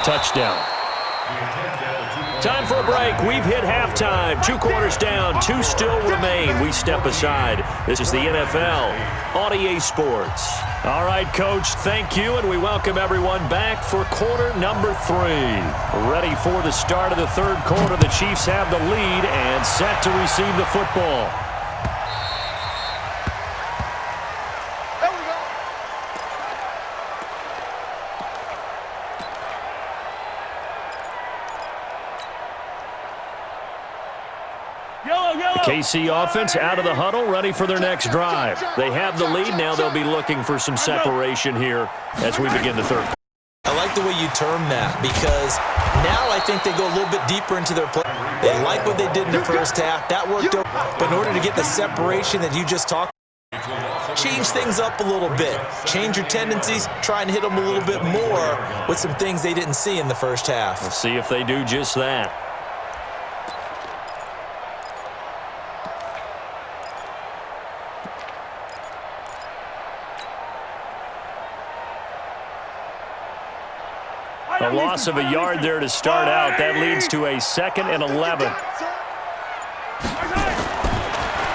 touchdown. Time for a break. We've hit halftime. 2 quarters down. 2 still remain. We step aside. This is the NFL on EA Sports. All right, Coach, thank you, and we welcome everyone back for quarter number 3. Ready for the start of the third quarter. The Chiefs have the lead and set to receive the football. KC offense out of the huddle, ready for their next drive. They have the lead. Now they'll be looking for some separation here as we begin the third. I like the way you term that because now I think they go a little bit deeper into their play. They like what they did in the first half. That worked out. But in order to get the separation that you just talked about, change things up a little bit. Change your tendencies. Try and hit them a little bit more with some things they didn't see in the first half. We'll see if they do just that. A loss of a yard there to start out. That leads to a 2nd and 11.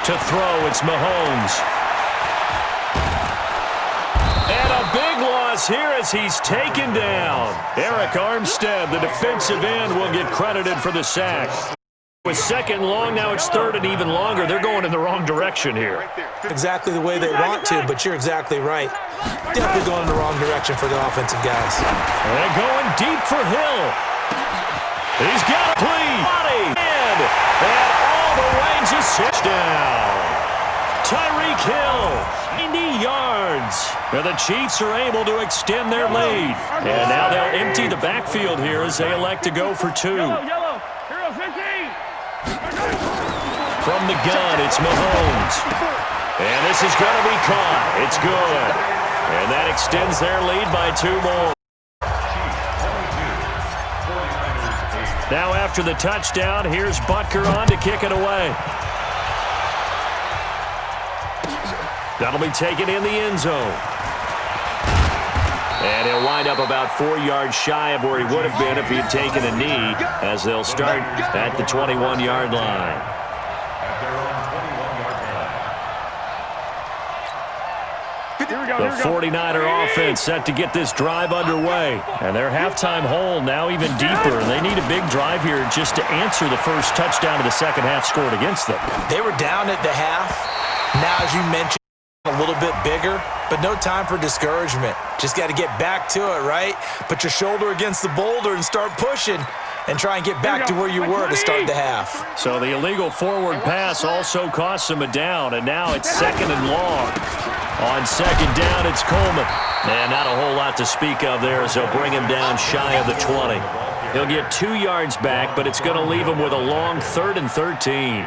To throw, it's Mahomes. And a big loss here as he's taken down. Eric Armstead, the defensive end, will get credited for the sack. With 2nd long, now it's 3rd and even longer. They're going in the wrong direction here. Exactly the way they want to, but you're exactly right. Definitely going in the wrong direction for the offensive guys. And going deep for Hill. He's got a clean body. And all the way just touchdown. Tyreek Hill, 90 yards. And the Chiefs are able to extend their lead. And now they'll empty the backfield here as they elect to go for 2. From the gun, it's Mahomes. And this is going to be caught. It's good. And that extends their lead by 2 more. Now after the touchdown, here's Butker on to kick it away. That'll be taken in the end zone. And he'll wind up about 4 yards shy of where he would have been if he had taken a knee, as they'll start at the 21-yard line. The 49er offense set to get this drive underway. And their halftime hole now even deeper. And they need a big drive here just to answer the first touchdown of the second half scored against them. They were down at the half. Now, as you mentioned, a little bit bigger, but no time for discouragement. Just got to get back to it, right? Put your shoulder against the boulder and start pushing and try and get back to where you were to start the half. So the illegal forward pass also cost them a down, and now it's 2nd and long. On 2nd down, it's Coleman. And not a whole lot to speak of there as they'll bring him down shy of the 20. He'll get 2 yards back, but it's going to leave him with a long 3rd and 13.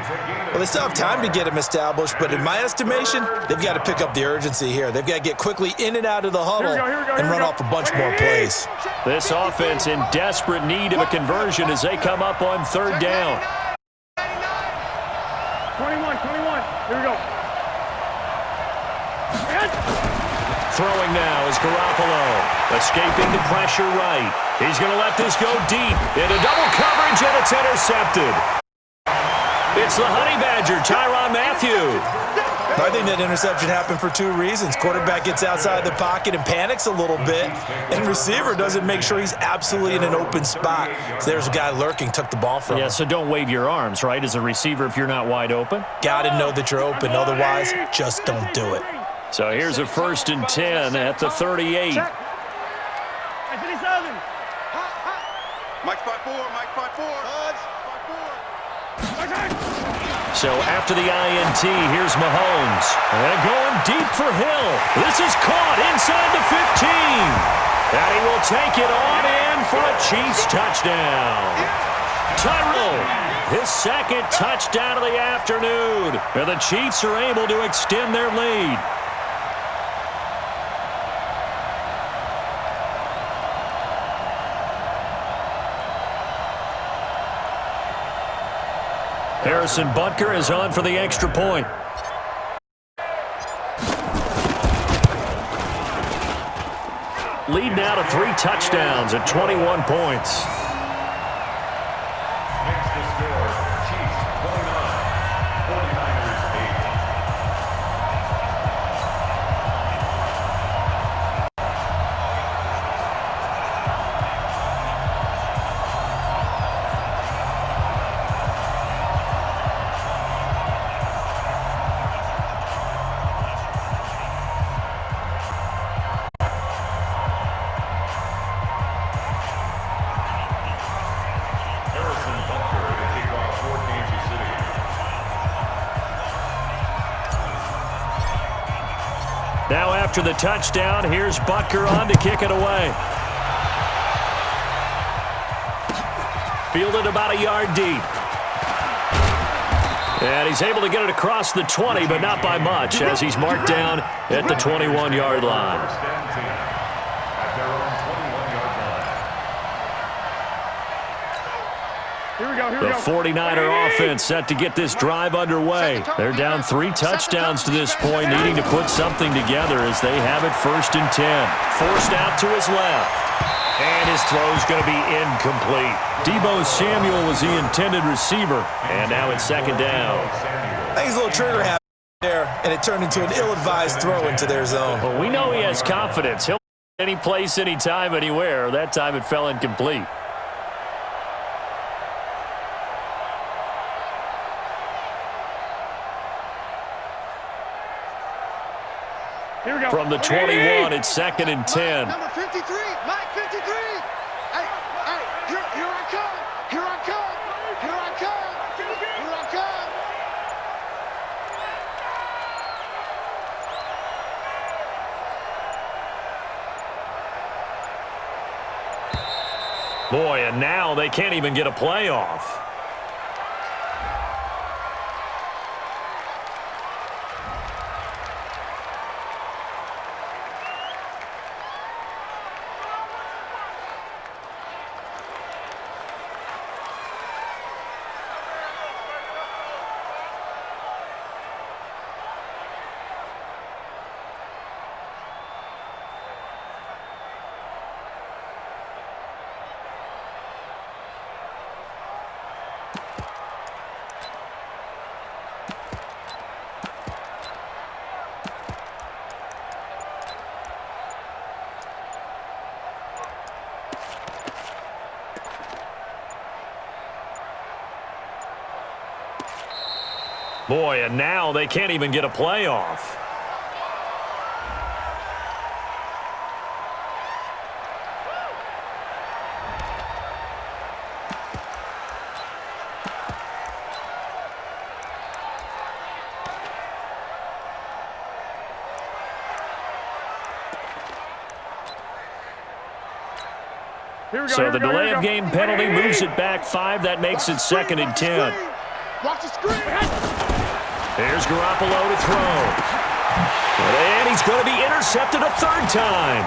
Well, they still have time to get him established, but in my estimation, they've got to pick up the urgency here. They've got to get quickly in and out of the huddle and run off a bunch more plays. This offense in desperate need of a conversion as they come up on 3rd down. 21, here we go. Throwing now is Garoppolo. Escaping the pressure right. He's going to let this go deep into double coverage, and it's intercepted. It's the Honey Badger, Tyrann Mathieu. I think that interception happened for 2 reasons. Quarterback gets outside the pocket and panics a little bit, and receiver doesn't make sure he's absolutely in an open spot. So there's a guy lurking, took the ball from him. Yeah, so don't wave your arms, right, as a receiver if you're not wide open? Got to know that you're open. Otherwise, just don't do it. So here's a 1st and 10 at the 38. Mike spot 4. So after the INT, here's Mahomes. And going deep for Hill. This is caught inside the 15. And he will take it on in for a Chiefs touchdown. Tyrell, his 2nd touchdown of the afternoon. And the Chiefs are able to extend their lead. Harrison Butker is on for the extra point. Lead now to 3 touchdowns at 21 points. Makes the score Chiefs 29, 49ers 8. Now after the touchdown, here's Butker on to kick it away. Fielded about a yard deep. And he's able to get it across the 20, but not by much, as he's marked down at the 21-yard line. The 49er offense set to get this drive underway. They're down 3 touchdowns to this point, needing to put something together as they have it 1st and 10. Forced out to his left. And his throw's going to be incomplete. Deebo Samuel was the intended receiver. And now it's 2nd down. I think he's a little trigger happy there, and it turned into an ill-advised throw into their zone. Well, we know he has confidence. He'll any place, anytime, anywhere. That time it fell incomplete. Here we go. From the 21, it's 2nd and 10. Number 53, Mike 53. Hey, here I come. Here I come. Here I come. Here I come. Boy, and now they can't even get a playoff. Boy, and now they can't even get a playoff. So the delay of game penalty moves it back 5. That makes it 2nd and 10. Watch the screen. Here's Garoppolo to throw. And he's going to be intercepted a 3rd time.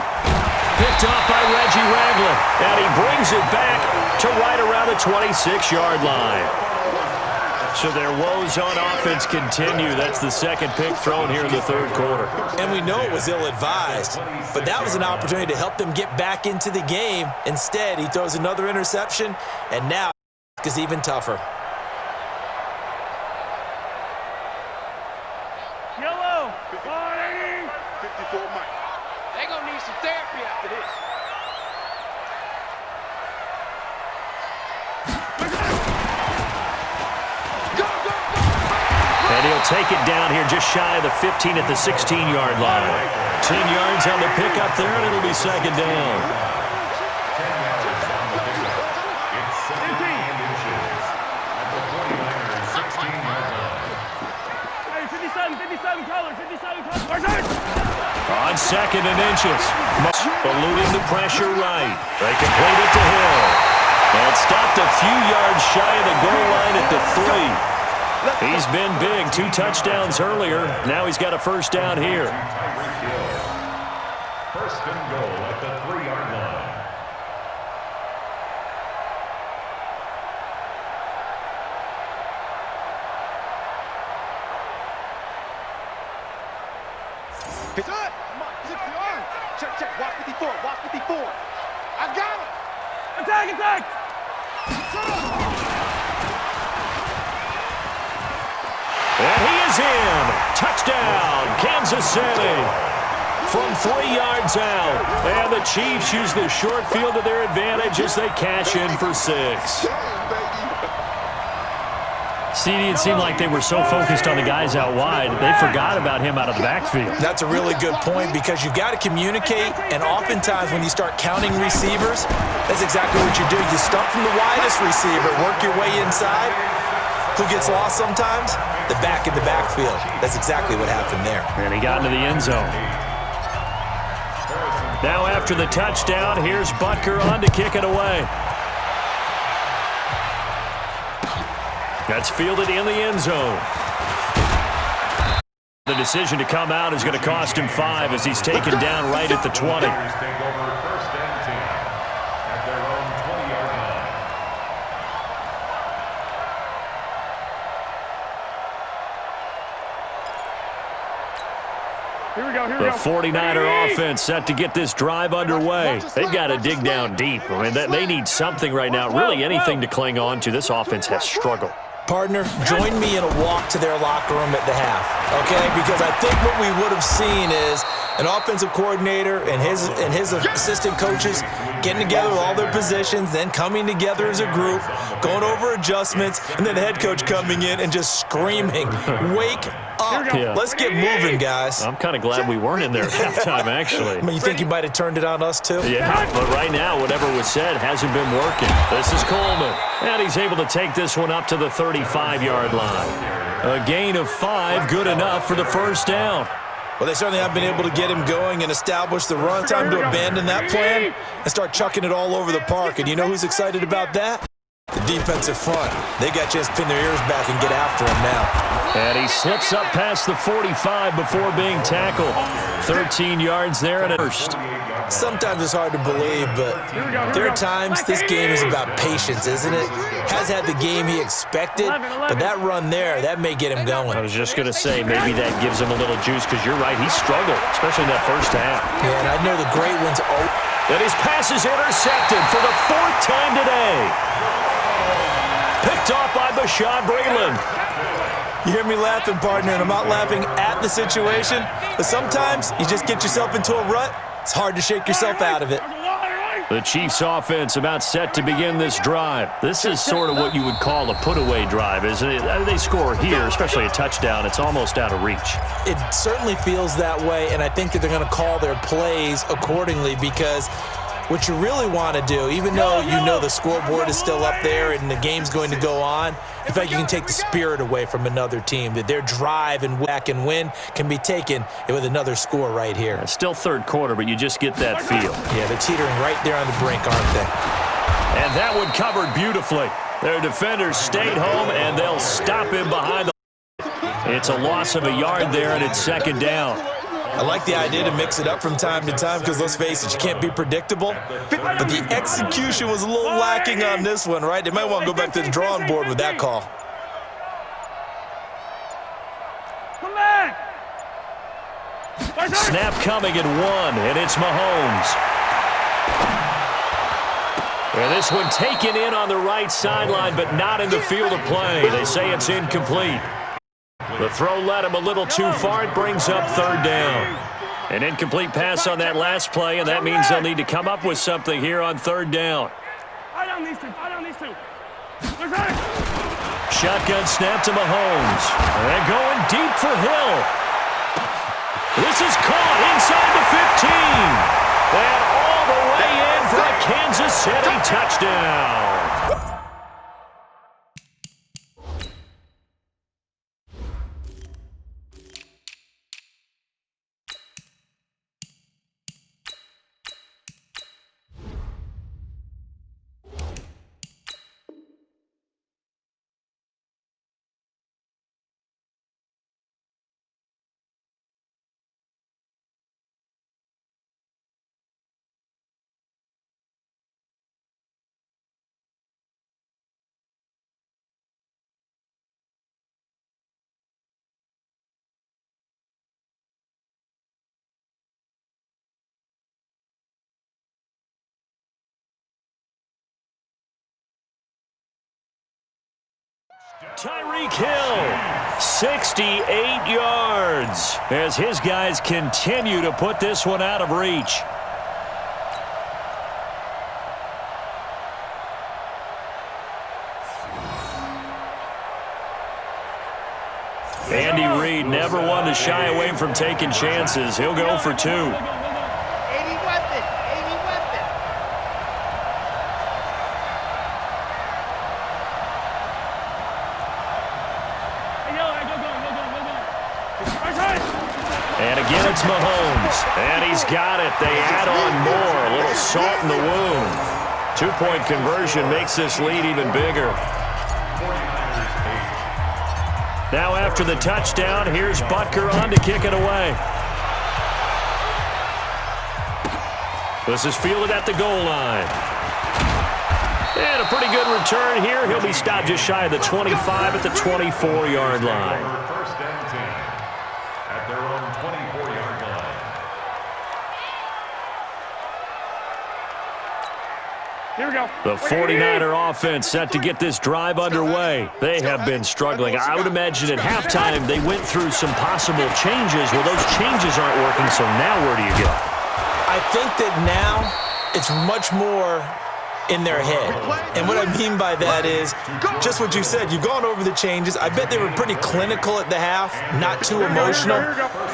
Picked off by Reggie Ragland. And he brings it back to right around the 26-yard line. So their woes on offense continue. That's the 2nd pick thrown here in the 3rd quarter. And we know it was ill-advised, but that was an opportunity to help them get back into the game. Instead, he throws another interception, and now it's even tougher. Yellow. 54 Mike. They're going to need some therapy after this. And he'll take it down here just shy of the 15 at the 16-yard line. 10 yards on the pickup there, and it'll be 2nd down. Hey, 57 colors, 57 colors. On 2nd and inches. Eluding the pressure right. They complete it to Hill. And stopped a few yards shy of the goal line at the 3. He's been big. 2 touchdowns earlier. Now he's got a 1st down here. 1st and goal at the 3-yard line. It's up. Check. Watch 54. Watch 54. I got it. Attack, attack! And he is in. Touchdown, Kansas City. From 3 yards out. And the Chiefs use the short field to their advantage as they cash in for 6. CD, it seemed like they were so focused on the guys out wide, they forgot about him out of the backfield. That's a really good point because you got to communicate, and oftentimes when you start counting receivers, that's exactly what you do. You start from the widest receiver, work your way inside. Who gets lost sometimes? The back in the backfield. That's exactly what happened there. And he got into the end zone. Now after the touchdown, here's Butker on to kick it away. That's fielded in the end zone. The decision to come out is going to cost him 5 as he's taken down right at the 20. Take over 1st and 10 at their own 20-yard line. Here we go, here we The go. 49er offense set to get this drive underway. They've got to dig down deep. I mean, they need something right now, really anything to cling on to. This offense has struggled. Partner, join me in a walk to their locker room at the half, okay? Because I think what we would have seen is an offensive coordinator and his assistant coaches getting together with all their positions, then coming together as a group, going over adjustments, and then the head coach coming in and just screaming, "Wake up. Yeah. Let's get moving, guys." I'm kind of glad we weren't in there at halftime, actually. I mean, you think you might have turned it on us, too? Yeah, but right now, whatever was said hasn't been working. This is Coleman, and he's able to take this one up to the 35-yard line. A gain of 5, good enough for the first down. Well, they certainly have been able to get him going and establish the run. Time to abandon that plan and start chucking it all over the park. And you know who's excited about that? The defensive front. They got a chance to pin their ears back and get after him now. And he slips up past the 45 before being tackled. 13 yards there and a first. Sometimes it's hard to believe, but there are times this game is about patience, isn't it? Has had the game he expected, but that run there, that may get him going. I was just going to say, maybe that gives him a little juice, because you're right, he struggled, especially in that first half. Yeah, and I know the great ones. And his pass is intercepted for the 4th time today. Picked off by Bashaud Breeland. You hear me laughing, partner, and I'm not laughing at the situation, but sometimes you just get yourself into a rut. It's hard to shake yourself out of it. The Chiefs offense about set to begin this drive. This is sort of what you would call a put-away drive, isn't it? They score here, especially a touchdown. It's almost out of reach. It certainly feels that way, and I think that they're going to call their plays accordingly because what you really want to do, even though you know the scoreboard is still up there and the game's going to go on, in fact, you can take the spirit away from another team, that their drive and whack and win can be taken with another score right here. It's still third quarter, but you just get that feel. Yeah, they're teetering right there on the brink, aren't they? And that one covered beautifully. Their defenders stayed home, and they'll stop him behind the... It's a loss of a yard there, and it's 2nd down. I like the idea to mix it up from time to time because, let's face it, you can't be predictable. But the execution was a little lacking on this one, right? They might want to go back to the drawing board with that call. Come back! Snap coming at 1, and it's Mahomes. And this one taken in on the right sideline, but not in the field of play. They say it's incomplete. The throw led him a little too far. It brings up 3rd down. An incomplete pass on that last play, and that means they'll need to come up with something here on 3rd down. Fight on these two, fight on these two. Shotgun snap to Mahomes. And going deep for Hill. This is caught inside the 15. And all the way in for a Kansas City touchdown. Tyreek Hill, 68 yards, as his guys continue to put this one out of reach. Andy Reid never one to shy away from taking chances. He'll go for 2. 80 weapon, 80 weapon. And again, it's Mahomes. And he's got it. They add on more. A little salt in the wound. 2-point conversion makes this lead even bigger. Now after the touchdown, here's Butker on to kick it away. This is fielded at the goal line. And a pretty good return here. He'll be stopped just shy of the 25 at the 24-yard line. First and 10 at their own 24-yard line. Here we go. The 49er offense set to get this drive underway. They have been struggling. I would imagine at halftime they went through some possible changes. Well, those changes aren't working, so now where do you go? I think that now it's much more in their head. And what I mean by that is just what you said. You've gone over the changes. I bet they were pretty clinical at the half, not too emotional.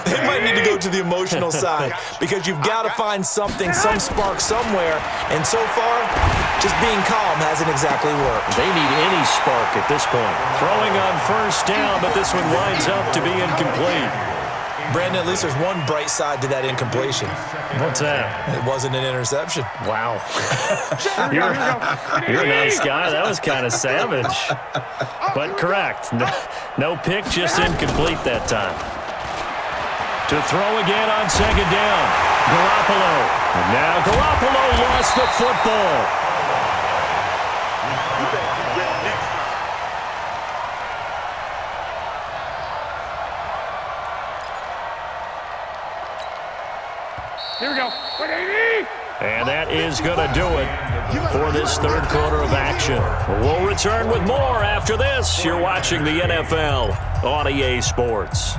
They might need to go to the emotional side because you've got to find something, some spark somewhere. And so far, just being calm hasn't exactly worked. They need any spark at this point. Throwing on first down, but this one winds up to be incomplete. Brandon, at least there's one bright side to that incompletion. What's that? It wasn't an interception. Wow. You're a nice guy. That was kind of savage. But correct. No pick, just incomplete that time. To throw again on second down. Garoppolo. And now Garoppolo lost the football. Here we go. 180. And that is going to do it for this third quarter of action. We'll return with more after this. You're watching the NFL on EA Sports.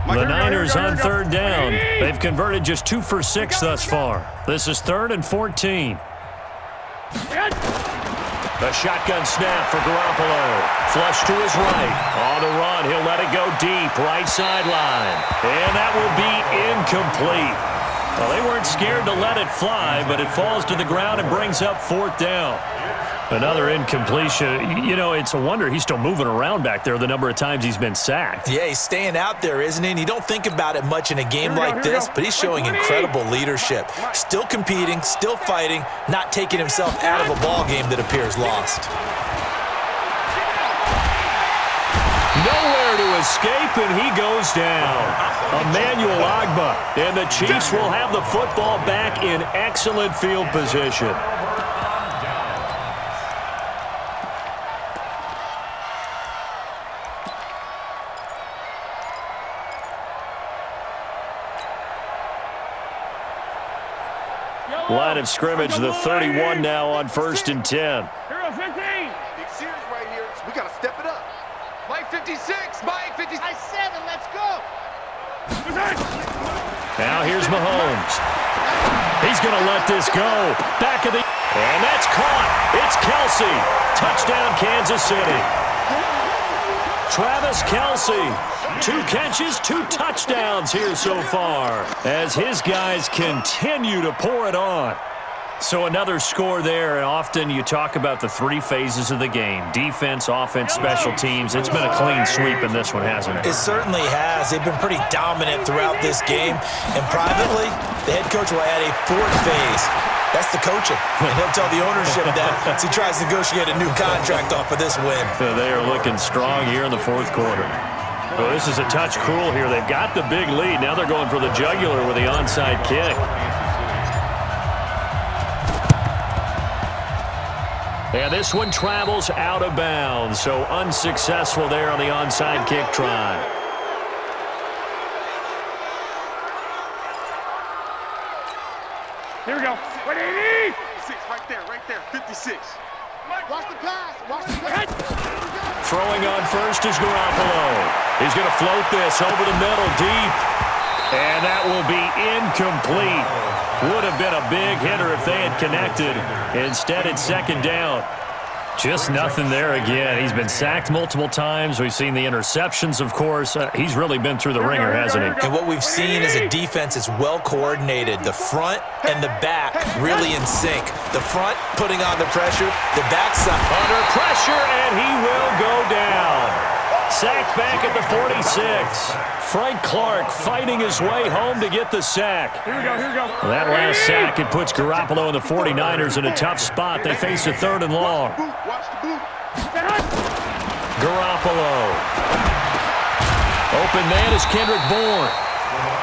The Niners on third down. They've converted just 2 for 6 thus far. This is 3rd and 14. A shotgun snap for Garoppolo. Flush to his right. On the run, he'll let it go deep, right sideline. And that will be incomplete. Well, they weren't scared to let it fly, but it falls to the ground and brings up 4th down. Another incompletion. You know, it's a wonder he's still moving around back there the number of times he's been sacked. Yeah, he's staying out there, isn't he? And you don't think about it much in a game like this, but he's showing incredible leadership. Still competing, still fighting, not taking himself out of a ball game that appears lost. Nowhere to escape, and he goes down. Emmanuel Ogbah, and the Chiefs will have the football back in excellent field position. Line of scrimmage, the 31 now on 1st and 10. Here we go. 15. Big series right here, so we got to step it up. Mike 56, Mike 57, let's go. Now here's Mahomes. He's going to let this go. Back of the... And that's caught. It's Kelsey. Touchdown, Kansas City. Travis Kelsey. 2 catches, 2 touchdowns here so far as his guys continue to pour it on. So another score there, and often you talk about the 3 phases of the game. Defense, offense, special teams. It's been a clean sweep in this one, hasn't it? It certainly has. They've been pretty dominant throughout this game. And privately, the head coach will add a 4th phase. That's the coaching. And he'll tell the ownership that as he tries to negotiate a new contract off of this win. They are looking strong here in the 4th quarter. Well, this is a touch cruel here. They've got the big lead. Now they're going for the jugular with the onside kick. And this one travels out of bounds, so unsuccessful there on the onside kick try. Here we go. 180. 56, right there, 56. Watch the pass. Watch the pass. Throwing on first is Garoppolo. He's going to float this over the middle deep. And that will be incomplete. Would have been a big hitter if they had connected. Instead, it's second down. Just nothing there again. He's been sacked multiple times. We've seen the interceptions, of course. He's really been through the ringer, hasn't he? And what we've seen is a defense that's well coordinated. The front and the back really in sync. The front putting on the pressure. The backside under pressure, and he will go down. Sacked back at the 46. Frank Clark fighting his way home to get the sack. Here we go. That last sack, it puts Garoppolo and the 49ers in a tough spot. They face a 3rd and long. Watch the boot. Garoppolo. Open man is Kendrick Bourne.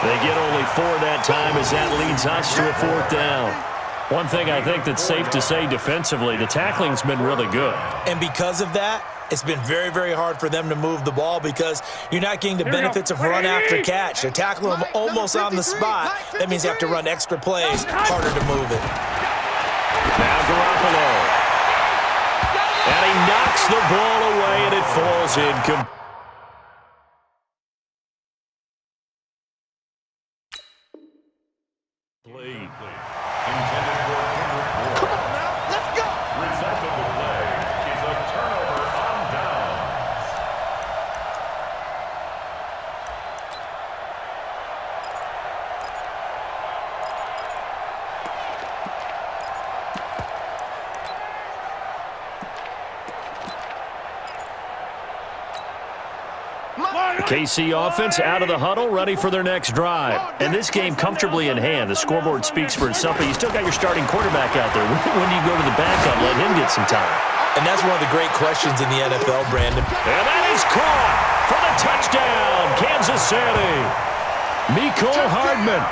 They get only 4 that time as that leads us to a 4th down. One thing I think that's safe to say defensively, the tackling's been really good. And because of that, it's been very, very hard for them to move the ball because you're not getting the benefits of run after catch. They're tackling them almost on the spot. That means they have to run extra plays, harder to move it. Now Garoppolo. And he knocks the ball away, and it falls incomplete. Come on now. Let's go. Result of the play is a turnover on downs. The KC offense out of the huddle, ready for their next drive. And this game comfortably in hand. The scoreboard speaks for itself, but you still got your starting quarterback out there. When do you go to the backup, let him get some time? And that's one of the great questions in the NFL, Brandon. And that is caught for the touchdown, Kansas City. Mecole Hardman.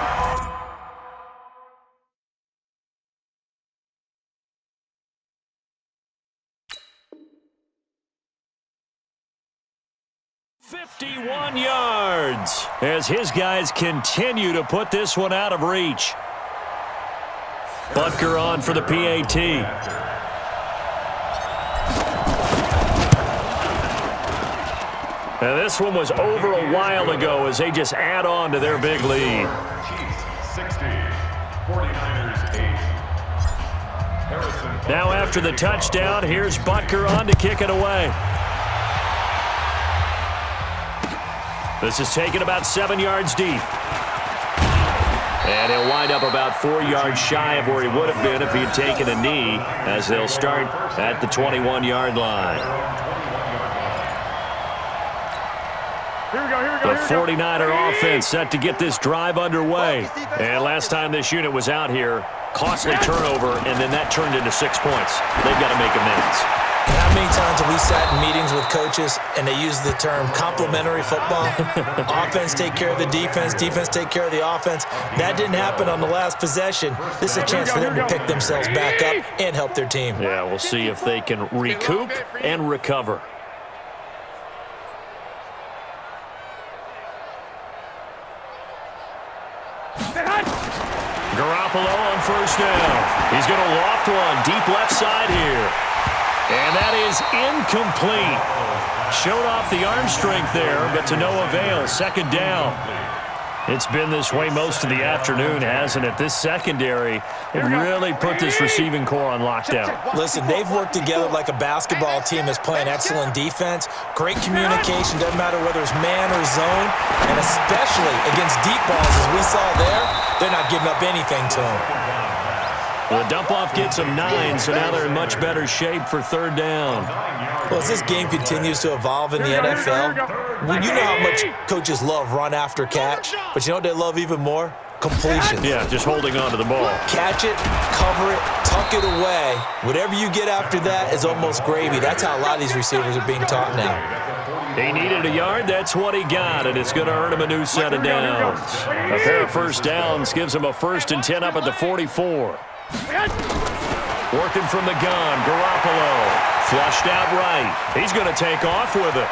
"51 yards as his guys continue to put this one out of reach. Butker on for the PAT. Now this one was over a while ago as they just add on to their big lead. Chiefs 60, 49ers 8. Harrison. Now after the touchdown, here's Butker on to kick it away. This is taken about 7 yards deep. And he'll wind up about 4 yards shy of where he would have been if he had taken a knee, as they'll start at the 21-yard line. The 49er offense set to get this drive underway. And last time this unit was out here, costly turnover, and then that turned into 6 points. They've got to make amends. How many times have we sat in meetings with coaches and they use the term complementary football? Offense take care of the defense, defense take care of the offense. That didn't happen on the last possession. This is a chance for them to pick themselves back up and help their team. Yeah, we'll see if they can recoup and recover. Garoppolo on first down. He's going to loft one deep left side here. And that is incomplete. Showed off the arm strength there, but to no avail. Second down. It's been this way most of the afternoon, hasn't it? This secondary really put this receiving core on lockdown. Listen, they've worked together like a basketball team that's playing excellent defense. Great communication, doesn't matter whether it's man or zone. And especially against deep balls, as we saw there, they're not giving up anything to them. The dump-off gets them 9, so now they're in much better shape for third down. Well, as this game continues to evolve in the NFL, you know how much coaches love run after catch, but you know what they love even more? Completions. Yeah, just holding on to the ball. Catch it, cover it, tuck it away. Whatever you get after that is almost gravy. That's how a lot of these receivers are being taught now. He needed a yard. That's what he got, and it's going to earn him a new set of downs. A pair of first downs gives him a 1st and 10 up at the 44. Working from the gun, Garoppolo. Flushed out right. He's going to take off with it.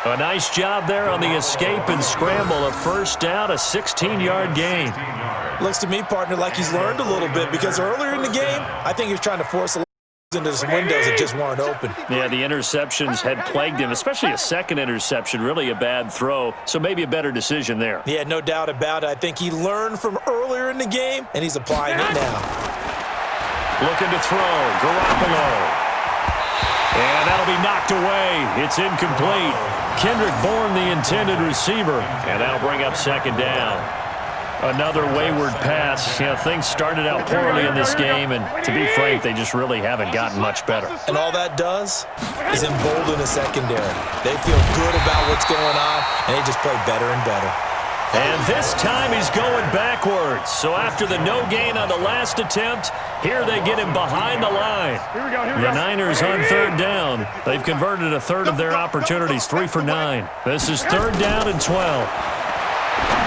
A nice job there on the escape and scramble. A first down, a 16-yard gain. Looks to me, partner, like he's learned a little bit because earlier in the game, I think he was trying to force a into some windows that just weren't open. Yeah, the interceptions had plagued him, especially a second interception, really a bad throw, so maybe a better decision there. Yeah, no doubt about it. I think he learned from earlier in the game, and he's applying it now. Looking to throw, Garoppolo. And that'll be knocked away. It's incomplete. Kendrick Bourne, the intended receiver, and that'll bring up second down. Another wayward pass. You know, things started out poorly in this game, and to be frank, they just really haven't gotten much better. And all that does is embolden the secondary. They feel good about what's going on, and they just play better and better. And this time he's going backwards. So after the no gain on the last attempt, here they get him behind the line. The Niners on third down. They've converted a third of their opportunities, 3 for 9. This is third down and 12.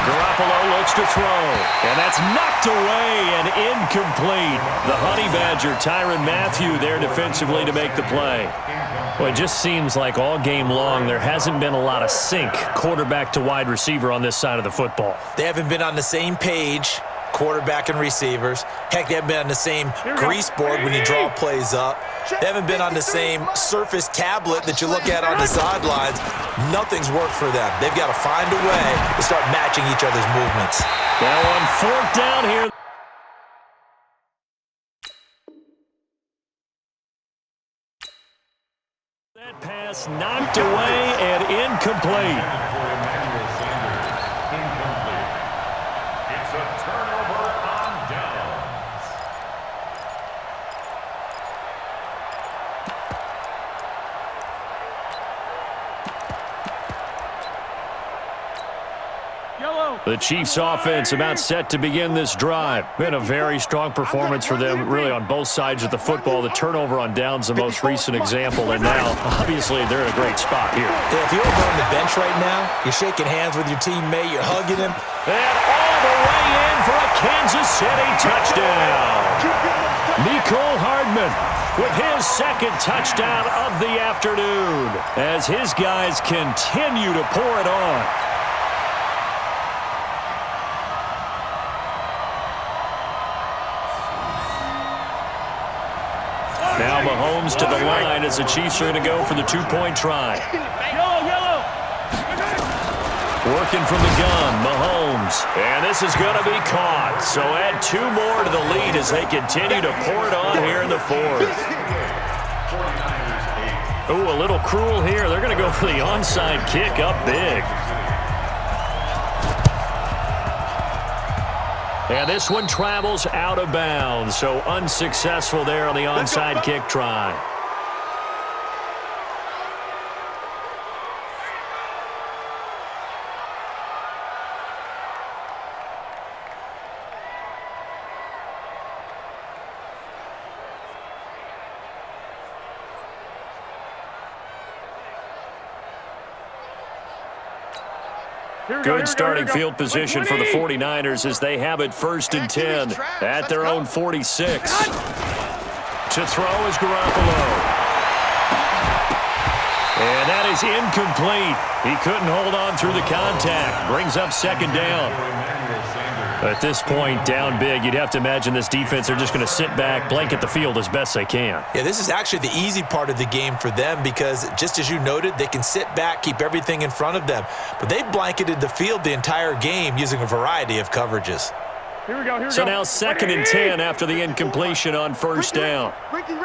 Garoppolo looks to throw, and that's knocked away and incomplete. The Honey Badger, Tyrann Mathieu, there defensively to make the play. Well, it just seems like all game long there hasn't been a lot of sync quarterback to wide receiver on this side of the football. They haven't been on the same page, quarterback and receivers. Heck, they haven't been on the same grease board when you draw plays up. They haven't been on the same surface tablet that you look at on the sidelines. Nothing's worked for them. They've got to find a way to start matching each other's movements. Now on fourth down here. That pass knocked away and incomplete. It's a turnover on downs. The Chiefs offense about set to begin this drive. Been a very strong performance for them, really on both sides of the football. The turnover on downs, the most recent example, and now, obviously, they're in a great spot here. Yeah, if you're over on the bench right now, you're shaking hands with your teammate, you're hugging him. And all the way in for a Kansas City touchdown. Mecole Hardman with his second touchdown of the afternoon as his guys continue to pour it on. Now Mahomes to the line as the Chiefs are going to go for the two-point try. Yellow. Working from the gun, Mahomes. And this is going to be caught. So add 2 more to the lead as they continue to pour it on here in the fourth. Ooh, a little cruel here. They're going to go for the onside kick up big. And this one travels out of bounds, so unsuccessful there on the onside kick try. Good starting field position for the 49ers as they have it 1st and 10 at their own 46. To throw is Garoppolo. And that is incomplete. He couldn't hold on through the contact. Brings up second down. At this point, down big, you'd have to imagine this defense, they're just going to sit back, blanket the field as best they can. Yeah, this is actually the easy part of the game for them because, just as you noted, they can sit back, keep everything in front of them. But they've blanketed the field the entire game using a variety of coverages. Here we go. So now 2nd and 10 after the incompletion on 1st down. Ricky. To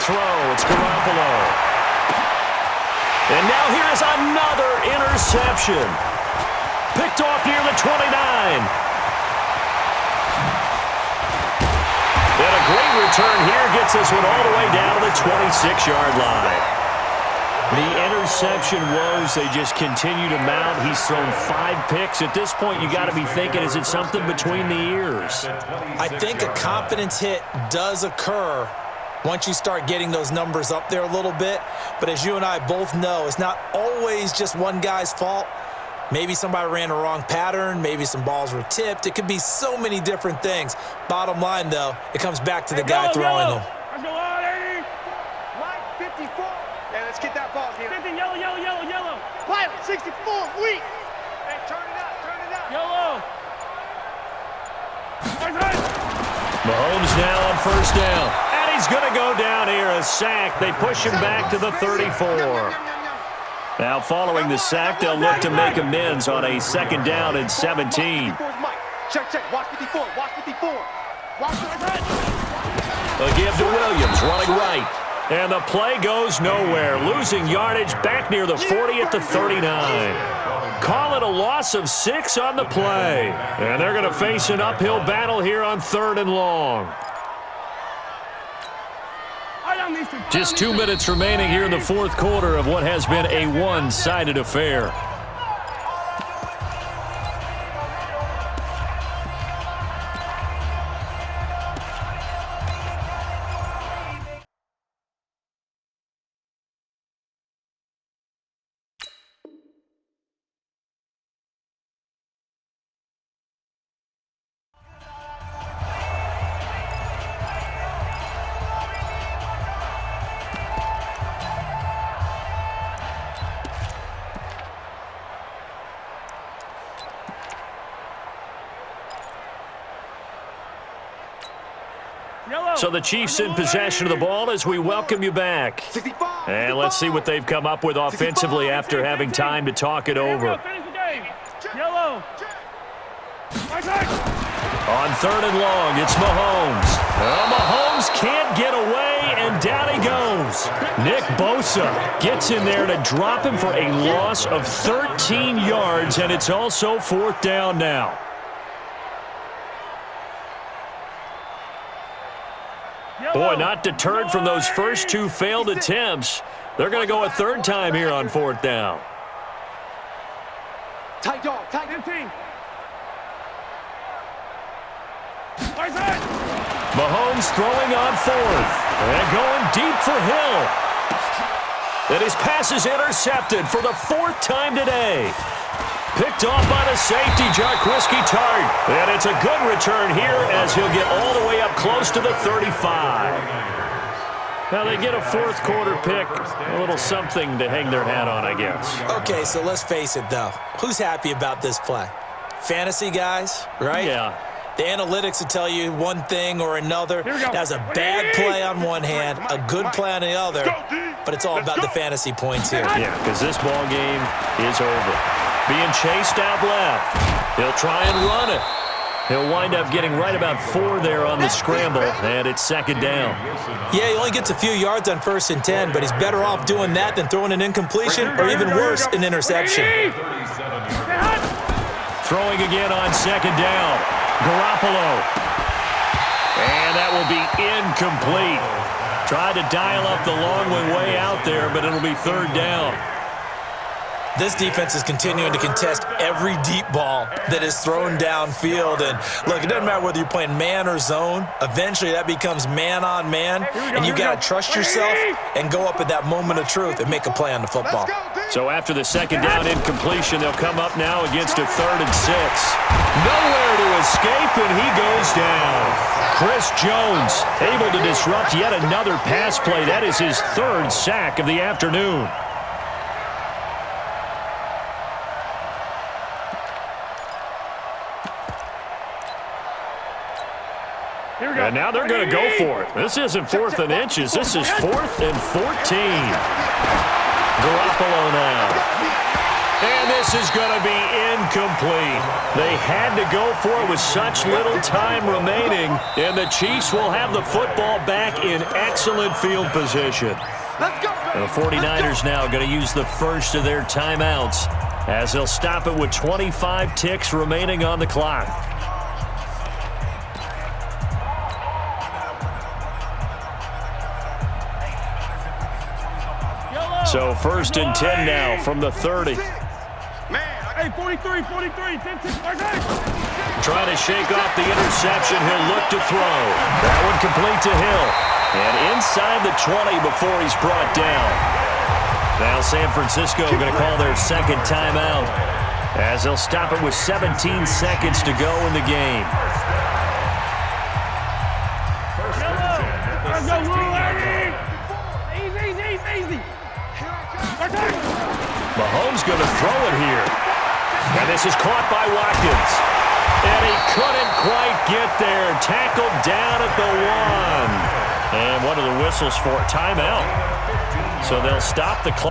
throw, it's Garoppolo. And now here's another interception. Picked off near the 29. And a great return here gets this one all the way down to the 26-yard line. The interception woes, they just continue to mount. He's thrown 5 picks. At this point, you got to be thinking, is it something between the ears? I think a confidence hit does occur once you start getting those numbers up there a little bit. But as you and I both know, it's not always just one guy's fault. Maybe somebody ran a wrong pattern. Maybe some balls were tipped. It could be so many different things. Bottom line, though, it comes back to the guy throwing them. Let's go on, 80. Line 54. Yeah, let's get that ball here. 50, yellow. Pilot, 64, weak. Hey, turn it up. Yellow. Mahomes now on first down. And he's going to go down here, a sack. They push him back to the 34. Now following the sack, they'll look to make amends on a 2nd down and 17. Check. Watch 54. Watch 54. Watch 54. A give to Williams, running right. And the play goes nowhere. Losing yardage back near the 40 at the 39. Call it a loss of 6 on the play. And they're going to face an uphill battle here on 3rd and long. Just 2 minutes remaining here in the 4th quarter of what has been a one-sided affair. So the Chiefs in possession of the ball as we welcome you back. And let's see what they've come up with offensively after having time to talk it over. On 3rd and long, it's Mahomes. Mahomes can't get away, and down he goes. Nick Bosa gets in there to drop him for a loss of 13 yards, and it's also 4th down now. Boy, not deterred from those first 2 failed attempts. They're going to go a 3rd time here on 4th down. Tight dog, tight 15. Mahomes throwing on 4th. And going deep for Hill. And his pass is intercepted for the 4th time today. Picked off by the safety, Jarquiski Tart. And it's a good return here as he'll get all the way up close to the 35. Now they get a 4th quarter pick. A little something to hang their hat on, I guess. Okay, so let's face it, though. Who's happy about this play? Fantasy guys, right? Yeah. The analytics will tell you one thing or another. That's a bad play on one hand, a good play on the other, but it's all about the fantasy points here. Yeah, because this ball game is over. Being chased out left. He'll try and run it. He'll wind up getting right about 4 there on the scramble, and it's 2nd down. Yeah, he only gets a few yards on 1st and 10, but he's better off doing that than throwing an incompletion or even worse, an interception. Throwing again on 2nd down. Garoppolo. And that will be incomplete. Tried to dial up the long one way out there, but it'll be 3rd down. This defense is continuing to contest every deep ball that is thrown downfield. And, look, it doesn't matter whether you're playing man or zone. Eventually, that becomes man-on-man, and you got to trust yourself and go up at that moment of truth and make a play on the football. So after the 2nd down incompletion, they'll come up now against a 3rd and 6. Nowhere to escape, and he goes down. Chris Jones able to disrupt yet another pass play. That is his 3rd sack of the afternoon. And now they're going to go for it. This isn't 4th and inches. This is 4th and 14. Garoppolo now. And this is going to be incomplete. They had to go for it with such little time remaining, and the Chiefs will have the football back in excellent field position. And the 49ers now going to use the first of their timeouts as they'll stop it with 25 ticks remaining on the clock. So 1st and 10 now from the 30. Hey, 43, 10, 6, Trying to shake off the interception. He'll look to throw. That one complete to Hill. And inside the 20 before he's brought down. Now San Francisco going to call their 2nd timeout as they'll stop it with 17 seconds to go in the game. Let's go, easy. Mahomes going to throw it here. And this is caught by Watkins. And he couldn't quite get there. Tackled down the one. And what are the whistles for? Timeout. So they'll stop the clock.